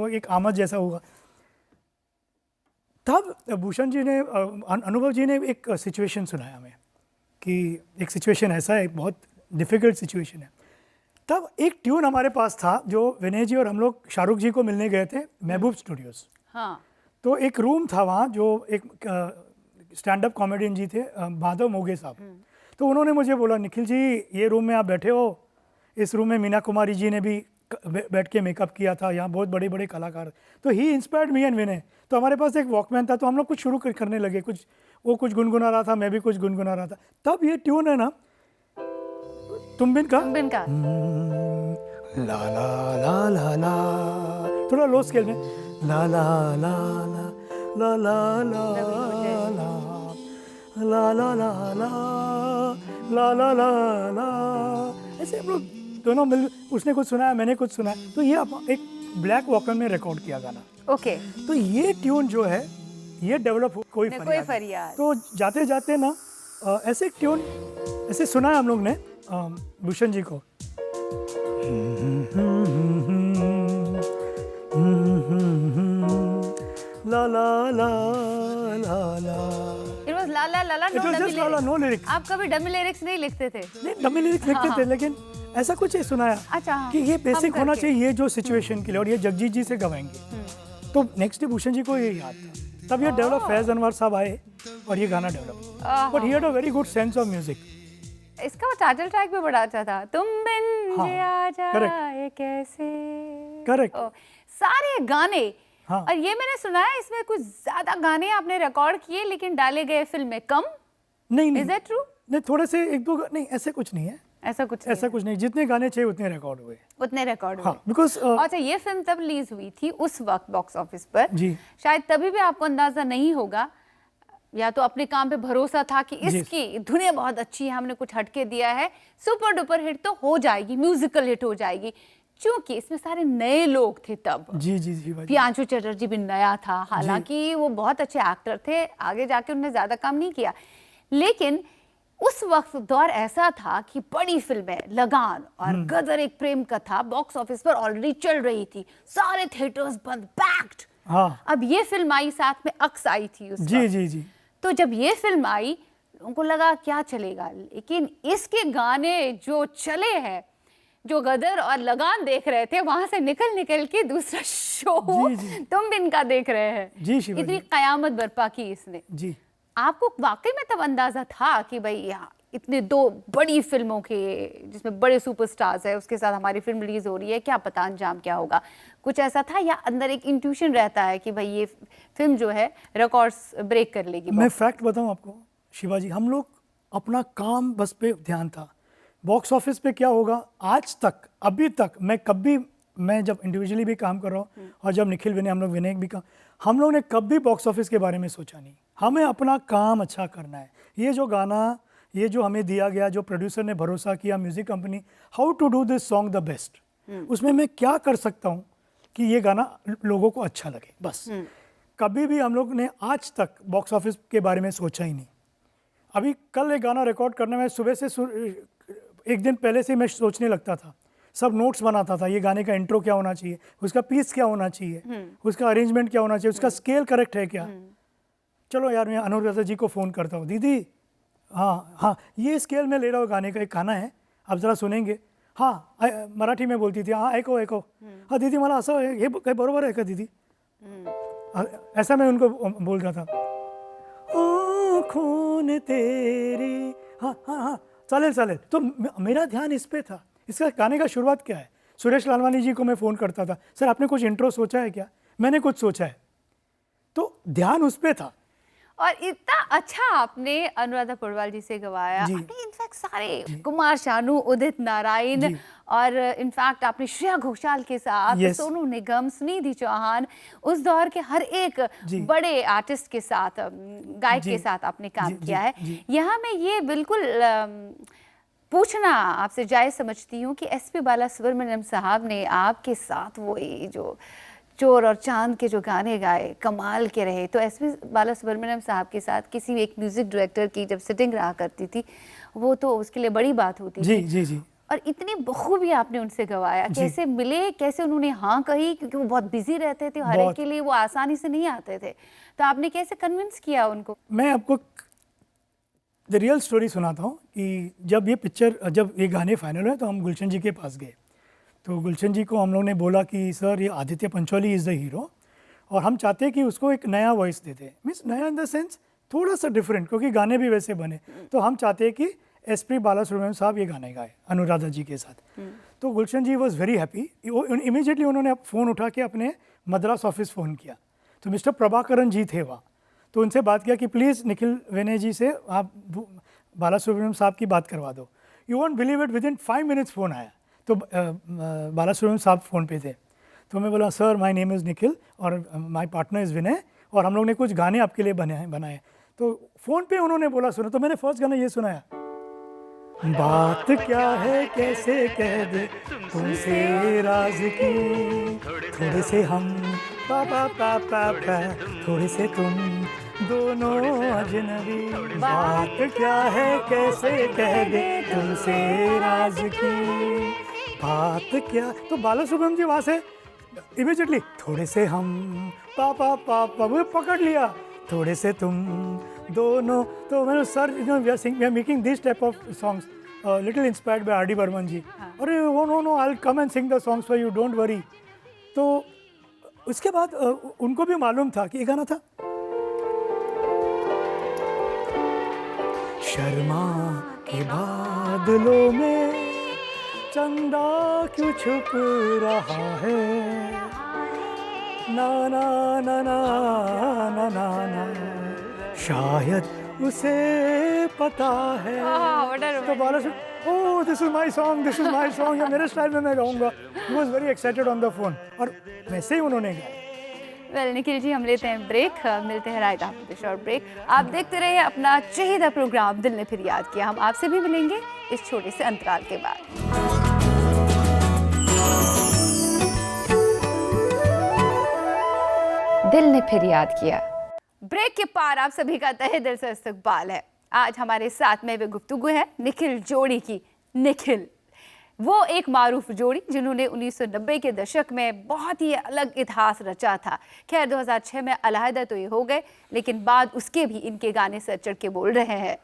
एक आमद जैसा होगा। तब भूषण जी ने अनुभव जी ने एक सिचुएशन सुनाया हमें कि एक सिचुएशन ऐसा है, बहुत डिफ़िकल्ट सिचुएशन है। तब एक ट्यून हमारे पास था जो विनय जी और हम लोग शाहरुख जी को मिलने गए थे महबूब स्टूडियोज़। हाँ। तो एक रूम था वहाँ जो एक स्टैंड अप कॉमेडियन जी थे माधव मोगे साहब। तो उन्होंने मुझे बोला निखिल जी ये रूम में आप बैठे हो, इस रूम में मीना कुमारी जी ने भी बैठ के मेकअप किया था, यहाँ बहुत बड़े बड़े कलाकार। तो ही इंस्पायर्ड मी एंड विनय। तो हमारे पास एक वॉकमैन था, तो हम लोग कुछ शुरू करने लगे, कुछ वो कुछ गुनगुना रहा था, मैं भी कुछ गुनगुना रहा था। तब ये ट्यून है ना तुम बिन का, ला ला ला ला ला, थोड़ा लो स्केल में, ला ला ला ला ला ला ला ला ला ला ला ला ला ला ला, ऐसे हम लोग दोनों मिल, उसने कुछ सुनाया मैंने कुछ सुनाया। तो ये एक ब्लैक वॉकर में रिकॉर्ड किया गाना। ओके। तो ये ट्यून जो है ये डेवलप कोई फरियाद। तो जाते जाते ना ऐसे एक ट्यून ऐसे सुना है हम लोग ने भूषण जी को। ला ला ला ला ला, It was la la la la, no dummy lyrics. No lyrics. आप कभी डमी लिरिक्स नहीं लिखते थे? नहीं डमी लिरिक्स लिखते थे, लेकिन ऐसा कुछ ही सुनाया अच्छा, हाँ, कि ये बेसिक हम होना करके। चाहिए ये जो सिचुएशन के लिए, और ये जगजीत जी से गवाएंगे। तो नेक्स्ट डे भूषण जी को ये याद था, तब ये डेवलप, फैज अनवर साहब आए और ये गाना develop. But he had a very good sense of music. इसका वो टाइटल ट्रैक भी बड़ा अच्छा था, तुम बिन हाँ, जे आ correct. जाए कैसे। करेक्ट। सारे गाने। हाँ। और ये मैंने सुना है इसमें कुछ ज्यादा गाने आपने रिकॉर्ड किए लेकिन डाले गए फिल्म में कम। नहीं Is नहीं that true? नहीं, थोड़े से एक दो नहीं, ऐसे कुछ नहीं है। ऐसा कुछ नहीं ऐसा कुछ नहीं, जितने गाने चाहिए उतने रिकॉर्ड हुए। उतने रिकॉर्ड हाँ, हुए। बिकॉज अच्छा, ये फिल्म तब रिलीज हुई थी उस वक्त बॉक्स ऑफिस पर, जी शायद तभी भी आपको अंदाजा नहीं होगा, या तो अपने काम पे भरोसा था कि जी। इसकी धुनें बहुत अच्छी है, हमने कुछ हटके दिया है, सुपर डुपर हिट तो हो जाएगी, म्यूजिकल हिट हो जाएगी। क्योंकि इसमें सारे नए लोग थे तब। जी जी जी भाई। प्रियांशु चटर्जी भी नया था, हालांकि वो बहुत अच्छे एक्टर थे, आगे जाके उन्होंने ज्यादा काम नहीं किया, लेकिन उस वक्त दौर ऐसा था कि बड़ी फिल्में लगान और गदर एक प्रेम कथा बॉक्स ऑफिस पर ऑलरेडी चल रही थी, सारे थिएटर्स बंद, पैक्ड। हाँ अब ये फिल्म आई, साथ में अक्स आई थी उस जी वक्त। जी जी। तो जब ये फिल्म आई उनको लगा क्या चलेगा, लेकिन इसके गाने जो चले हैं, जो गदर और लगान देख रहे थे वहां से निकल निकल के दूसरा शो जी, जी। तुम बिन का देख रहे हैं। जी शिवा इतनी जी। कयामत बर्पा की इसने। जी आपको वाकई में तब अंदाजा था कि भाई यहाँ इतने दो बड़ी फिल्मों के जिसमें बड़े सुपरस्टार्स है उसके साथ हमारी फिल्म रिलीज हो रही है, क्या पता अंजाम क्या होगा, कुछ ऐसा था, या अंदर एक इंट्यूशन रहता है कि भाई ये फिल्म जो है रिकॉर्ड्स ब्रेक कर लेगी? मैं फैक्ट बताऊं आपको शिवा जी, हम लोग अपना काम बस पे ध्यान था, बॉक्स ऑफिस पे क्या होगा आज तक, अभी तक मैं जब इंडिविजुअली भी काम कर रहा हूँ और जब निखिल विनय हम लोग विनय भी काम, हम लोग ने कभी बॉक्स ऑफिस के बारे में सोचा नहीं। हमें अपना काम अच्छा करना है। ये जो गाना, ये जो हमें दिया गया, जो प्रोड्यूसर ने भरोसा किया, music company, how to do this song the best, उसमें मैं क्या कर सकता हूँ कि ये गाना लोगों को अच्छा लगे, बस। कभी भी हम लोग ने आज तक बॉक्स ऑफिस के बारे में सोचा ही नहीं। अभी कल एक गाना रिकॉर्ड करने में सुबह से एक दिन पहले से मैं सोचने लगता था, सब नोट्स बनाता था, ये गाने का इंट्रो क्या होना चाहिए, उसका पीस क्या होना चाहिए, उसका अरेंजमेंट क्या होना चाहिए, उसका स्केल करेक्ट है क्या। चलो यार, मैं अनुराधा जी को फ़ोन करता हूँ, दीदी हाँ हाँ ये स्केल में ले रहा हूँ, गाने का एक गाना है, आप ज़रा सुनेंगे? हाँ मराठी में बोलती थी, हाँ ऐको ऐको, हाँ दीदी मला असं हे काही बरोबर आहे का दीदी, ऐसा मैं उनको बोल रहा था। आँखों ने तेरी, हाँ हाँ हाँ चालेल चालेल। तो मेरा ध्यान इस पे था, इसका गाने का शुरुआत क्या है। सुरेश लालवानी जी को मैं फ़ोन करता था, सर आपने कुछ इंट्रो सोचा है क्या? मैंने कुछ सोचा है, तो ध्यान उस पे था। और इतना अच्छा आपने अनुराधा पौडवाल जी से गवाया, आपने इनफैक्ट सारे कुमार शानू, उदित नारायण, और इनफैक्ट आपने श्रेया घोषाल के साथ, सोनू निगम, सुनिधि चौहान, उस दौर के हर एक बड़े आर्टिस्ट के साथ, गायक के साथ आपने काम किया है। यहाँ मैं ये बिल्कुल पूछना आपसे जायज़ समझती हूँ कि एसपी बालासुब्रमण्यम साहब ने आपके साथ वो जो चोर और चांद के जो गाने गाए कमाल के रहे, तो एसपी बालासुब्रमण्यम साहब के साथ किसी एक म्यूजिक डायरेक्टर की जब सिटिंग रहा करती थी, वो तो उसके लिए बड़ी बात होती थी। जी जी। और इतनी बखूबी आपने उनसे गवाया, कैसे मिले, कैसे उन्होंने हाँ कही, क्योंकि वो बहुत बिजी रहते थे, हर एक के लिए वो आसानी से नहीं आते थे, तो आपने कैसे कन्विंस किया उनको? मैं आपको द रियल स्टोरी सुनाता हूँ कि जब ये गाने फाइनल हुए तो हम गुलशन जी के पास गए, तो गुलशन जी को हम लोग ने बोला कि सर ये Aditya Pancholi is the hero और हम चाहते हैं कि उसको एक नया वॉइस देते, मीन्स नया इन द सेंस थोड़ा सा डिफरेंट, क्योंकि गाने भी वैसे बने, तो हम चाहते हैं कि एसपी बालासुब्रमण्यम साहब ये गाने गाए अनुराधा जी के साथ। तो गुलशन जी वॉज वेरी हैप्पी। इमीडिएटली उन्होंने फ़ोन उठा के अपने मद्रास ऑफिस फ़ोन किया, तो मिस्टर प्रभाकरन जी थे वहाँ, तो उनसे बात किया कि प्लीज़ निखिल विनय जी से आप बालासुब्रमण्यम साहब की बात करवा दो। You won't believe it, within 5 minutes phone आया, तो बालासुब्रमण्यम साहब फ़ोन पे थे, तो मैं बोला sir my name is Nikhil और माय पार्टनर इज़ विनय और हम लोग ने कुछ गाने आपके लिए बनाए। तो फ़ोन पे उन्होंने बोला सुना, तो मैंने फर्स्ट गाना ये सुनाया, बात क्या है कैसे कह दे तुमसे राज की, थोड़े से हम पापा पापा थोड़े से तुम दोनों अजनबी, बात क्या है कैसे कह दे तुमसे राज की, बात क्या। तो बालासुब्रमण्यम जी वहाँ से इमीडिएटली थोड़े से हम पापा पापा वो पकड़ लिया, थोड़े से तुम दोनों। तो मैंने sir we are making this type of songs little inspired by R D. Burman ji. अरे वो no I will come and sing the songs for you, don't worry. तो उसके बाद उनको भी मालूम था कि ये गाना था, शर्मा के बादलों में चंदा क्यों छुप रहा है, ना ना ना ना ना ना ना, शायद उसे पता है। what a तो बाला सुन, oh this is my song, या मेरे स्टाइल में मैं गाऊंगा। He was very excited on the phone, और वैसे ही उन्होंने गाया। वेल निखिल जी, हम लेते हैं ब्रेक, मिलते हैं right after the short break. आप देखते रहिए अपना चहेता प्रोग्राम दिल ने फिर याद किया। हम आपसे भी मिलेंगे इस छोटे से अंतराल के बाद। दिल ने फिर याद किया। ब्रेक के पार आप सभी का तहे दिल से इस्तकबाल है। आज हमारे साथ में वे गुफ्तगू है निखिल जोड़ी की। निखिल वो एक मारूफ जोड़ी जिन्होंने 1990 के दशक में बहुत ही अलग इतिहास रचा था। खैर 2006 में अलहदा तो ये हो गए, लेकिन बाद उसके भी इनके गाने सर चढ़ के बोल रहे हैं।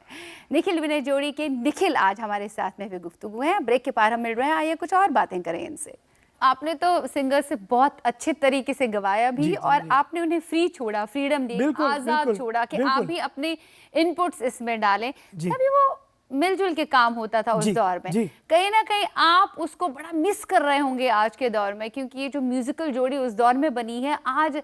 निखिल विनय जोड़ी के निखिल आज हमारे साथ में वे गुफ्तगू हैं। ब्रेक के पार हम मिल रहे हैं, आइए कुछ और बातें करें इनसे। आपने तो सिंगर से बहुत अच्छे तरीके से गवाया भी, और आपने उन्हें फ्री छोड़ा, फ्रीडम दी, आजाद छोड़ा कि आप भी अपने इनपुट्स इसमें डालें। तभी वो मिलजुल के काम होता था उस दौर में। कहीं ना कहीं आप उसको बड़ा मिस कर रहे होंगे आज के दौर में, क्योंकि ये जो म्यूजिकल जोड़ी उस दौर में बनी है आज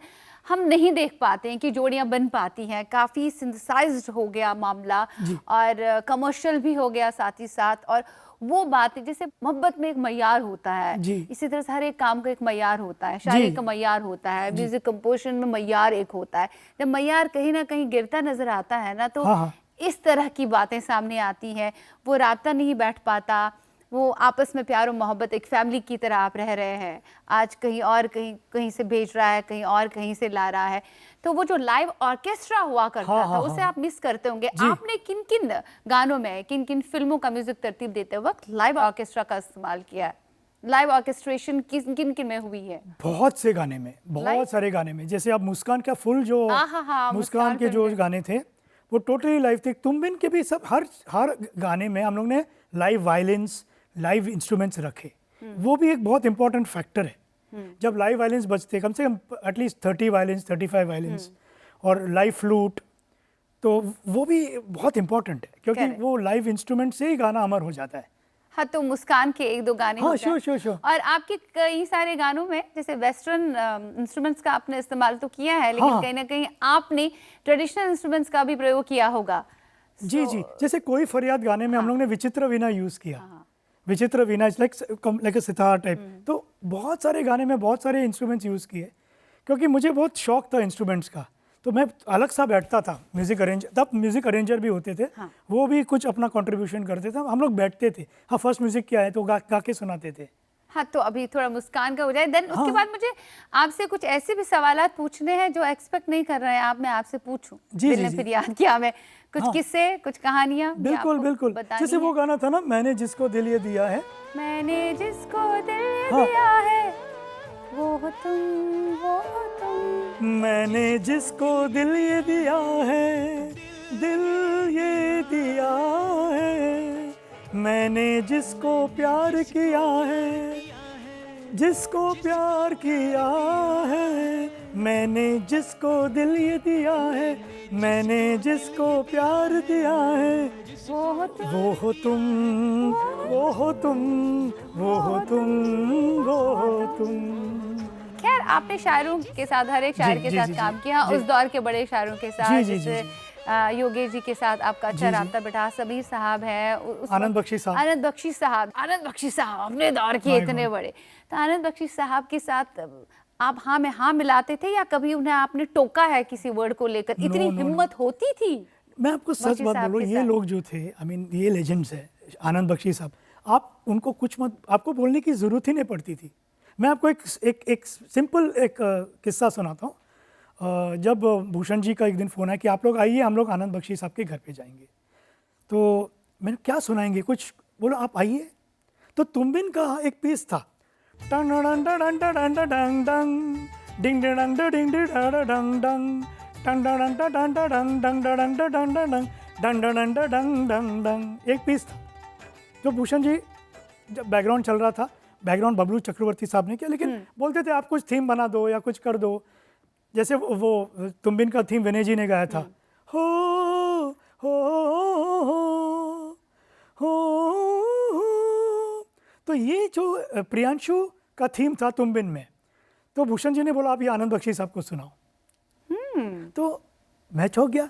हम नहीं देख पाते हैं कि जोड़ियां बन पाती हैं। काफी सिंथेसाइज्ड हो गया मामला, और कमर्शियल भी हो गया साथ ही साथ। और वो बात जैसे मोहब्बत में एक मयार होता है, इसी तरह से हर एक काम का एक मयार होता है, शायरी का मयार होता है, म्यूजिक कंपोजिशन में मयार एक होता है। जब मयार कहीं ना कहीं गिरता नजर आता है ना, तो इस तरह की बातें सामने आती हैं। वो राब्ता नहीं बैठ पाता, वो आपस में प्यार और मोहब्बत एक फैमिली की तरह आप रह रहे हैं। आज कहीं और कहीं से भेज रहा है, कहीं और कहीं से ला रहा है। तो वो जो लाइव ऑर्केस्ट्रा हुआ करता था उसे आप मिस करते होंगे। आपने किन किन गानों में, किन किन फिल्मों का म्यूजिक तरतीब देते वक्त लाइव ऑर्केस्ट्रा का इस्तेमाल किया है? लाइव ऑर्केस्ट्रेशन किन किन में हुई है? बहुत से गाने में, बहुत सारे गाने में। जैसे आप मुस्कान का फुल जो मुस्कान के जो गाने थे वो टोटली लाइव थे। तुम बिन के भी सब हर गाने में हम लोग ने लाइव वायलिन्स, लाइव इंस्ट्रूमेंट्स रखे। वो भी एक बहुत इंपॉर्टेंट फैक्टर है। जब लाइव वायलिन्स बजते कम से कम एटलीस्ट 30 वायलिन्स, 35 वायलिन्स, और लाइव फ्लूट, तो वो भी बहुत इंपॉर्टेंट है, क्योंकि वो लाइव इंस्ट्रूमेंट से ही गाना अमर हो जाता है। हाँ, तो मुस्कान के एक दो गाने श्योर। और आपके कई सारे गानों में जैसे वेस्टर्न इंस्ट्रूमेंट्स का आपने इस्तेमाल तो किया है, लेकिन कहीं ना कहीं आपने ट्रेडिशनल इंस्ट्रूमेंट्स का भी प्रयोग किया होगा। जी। जैसे कोई फरियाद गाने में हम लोग ने विचित्र वीणा यूज किया। Vichitra veena is like a sitar type. तो बहुत सारे गाने में बहुत सारे इंस्ट्रूमेंट्स यूज किए, क्योंकि मुझे बहुत शौक था इंस्ट्रूमेंट्स का। तो मैं अलग सा बैठता था, म्यूजिक अरेंजर, तब म्यूजिक अरेंजर भी होते थे। वो भी कुछ अपना कंट्रीब्यूशन करते थे, हम लोग बैठते थे। हाँ, फर्स्ट म्यूजिक क्या है तो गा के सुनाते थे। हाँ, तो अभी थोड़ा मुस्कान का हो जाए, देन उसके बाद मुझे आपसे कुछ ऐसे भी सवालात पूछने हैं जो एक्सपेक्ट नहीं कर रहे हैं आप, मैं आपसे पूछूं। दिल ने फिर याद किया में कुछ किस्से, कुछ कहानियां। बिल्कुल। जैसे वो गाना था ना, मैंने जिसको दिल ये दिया है, मैंने जिसको दिल ये दिया है वो हो तुम, मैंने जिसको दिल ये दिया है, दिल ये दिया है, मैंने जिसको प्यार किया है, जिसको प्यार किया है, मैंने जिसको दिल ये दिया है, मैंने जिसको प्यार दिया है, वो हो तुम, वो हो तुम, वो हो तुम, वो हो तुम, वो हो तुम। खैर, आपने शायरों के साथ, हर एक शायर के साथ काम किया, उस दौर के बड़े शायरों के साथ, जैसे योगेश जी के साथ आपका अच्छा राब्ता बैठा, समीर साहब है, आनंद बख्शी साहब अपने दौर के इतने बड़े। तो आनंद बख्शी साहब के साथ आप हाँ में हाँ मिलाते थे, या कभी उन्हें आपने टोका है किसी वर्ड को लेकर? इतनी हिम्मत होती थी? मैं आपको सच बात बोलूं, ये लोग जो थे, आई मीन ये लेजेंड्स है, आनंद बख्शी साहब, आप उनको कुछ मत, आपको बोलने की जरूरत ही नहीं पड़ती थी। मैं आपको एक सिंपल एक किस्सा सुनाता हूँ। जब भूषण जी का एक दिन फ़ोन आया कि आप लोग आइए, हम लोग आनंद बख्शी साहब के घर पे जाएंगे। तो मैंने क्या सुनाएंगे, कुछ बोलो, आप आइए। तो तुम बिन का एक पीस था, एक पीस था जो भूषण जी, जब बैकग्राउंड चल रहा था, बैकग्राउंड बबलू चक्रवर्ती साहब ने किया, लेकिन बोलते थे आप कुछ थीम बना दो या कुछ कर दो। जैसे वो तुम बिन का थीम विनय जी ने गाया था, हो हो हो हो। तो ये जो प्रियांशु का थीम था तुम बिन में, तो भूषण जी ने बोला आप ये आनंद बख्शी साहब को सुनाओ। तो मैं चौंक गया,